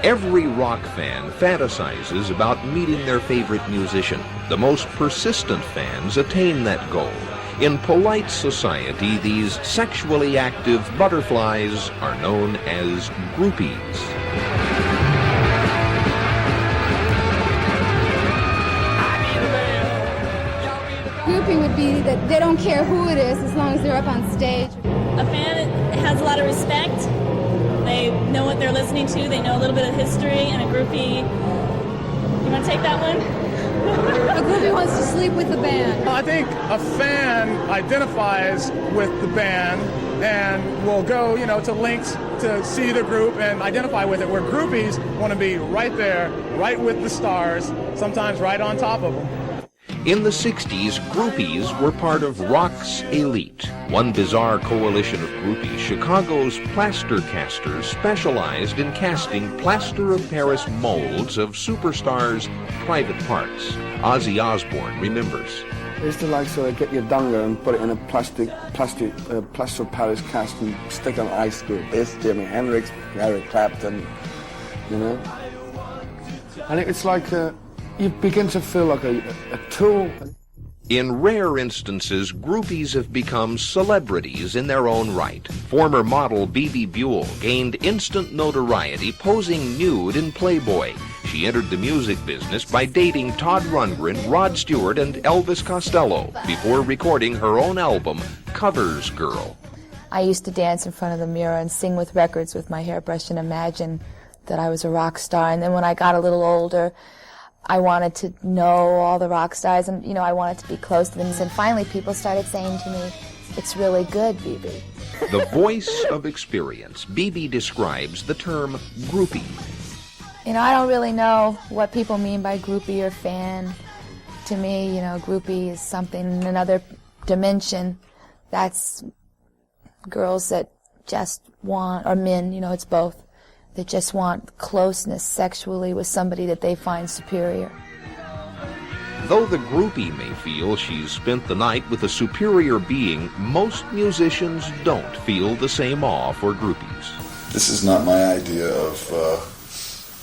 Every rock fan fantasizes about meeting their favorite musician. The most persistent fans attain that goal. In polite society, these sexually active butterflies are known as groupies. Groupie would be that they don't care who it is as long as they're up on stage. A fan has a lot of respect. They know what they're listening to. They know a little bit of history. And a groupie, you want to take that one? A groupie wants to sleep with the band. I think a fan identifies with the band and will go, to links to see the group and identify with it, where groupies want to be right there, right with the stars, sometimes right on top of them. In the 60s, groupies were part of rock's elite. One bizarre coalition of groupies, Chicago's plaster casters, specialized in casting plaster of Paris molds of superstars' private parts. Ozzy Osbourne remembers. They used to sort of get your donga and put it in a plaster of Paris cast and stick on ice cube. This, Jimi Hendrix, Eric Clapton, And it's like you begin to feel like a tool. In rare instances, groupies have become celebrities in their own right. Former model Bebe Buell gained instant notoriety posing nude in Playboy. She entered the music business by dating Todd Rundgren, Rod Stewart, and Elvis Costello before recording her own album, Covers Girl. I used to dance in front of the mirror and sing with records with my hairbrush and imagine that I was a rock star. And then when I got a little older, I wanted to know all the rock stars, and I wanted to be close to them. And finally people started saying to me, "It's really good, Bebe." The voice of experience. Bebe describes the term groupie. I don't really know what people mean by groupie or fan. To me, groupie is something in another dimension. That's girls that just want, or men, it's both, that just want closeness sexually with somebody that they find superior. Though the groupie may feel she's spent the night with a superior being, most musicians don't feel the same awe for groupies. This is not my idea of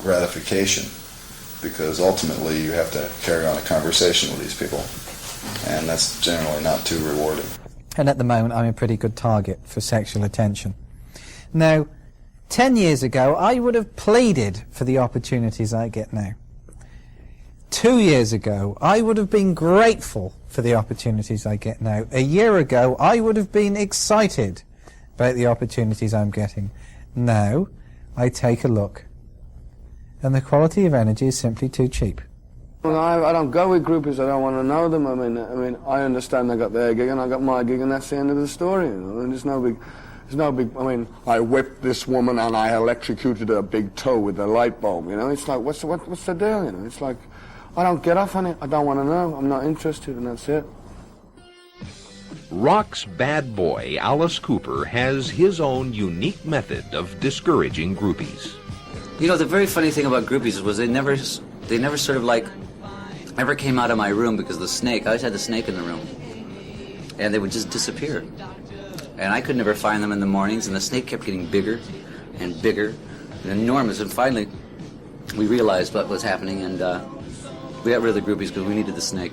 gratification, because ultimately you have to carry on a conversation with these people, and that's generally not too rewarding. And at the moment I'm a pretty good target for sexual attention. Now, 10 years ago, I would have pleaded for the opportunities I get now. 2 years ago, I would have been grateful for the opportunities I get now. A year ago, I would have been excited about the opportunities I'm getting. Now, I take a look, and the quality of energy is simply too cheap. I don't go with groupies. I don't want to know them. I mean, I understand they got their gig and I got my gig, and that's the end of the story. And there's no big. I whipped this woman and I electrocuted her big toe with a light bulb, It's like, what's the deal, It's like, I don't get off on it. I don't want to know. I'm not interested, and that's it. Rock's bad boy, Alice Cooper, has his own unique method of discouraging groupies. The very funny thing about groupies was they never sort of ever came out of my room, because the snake, I always had the snake in the room, and they would just disappear. And I could never find them in the mornings, and the snake kept getting bigger and bigger and enormous. And finally, we realized what was happening, and we got rid of the groupies because we needed the snake.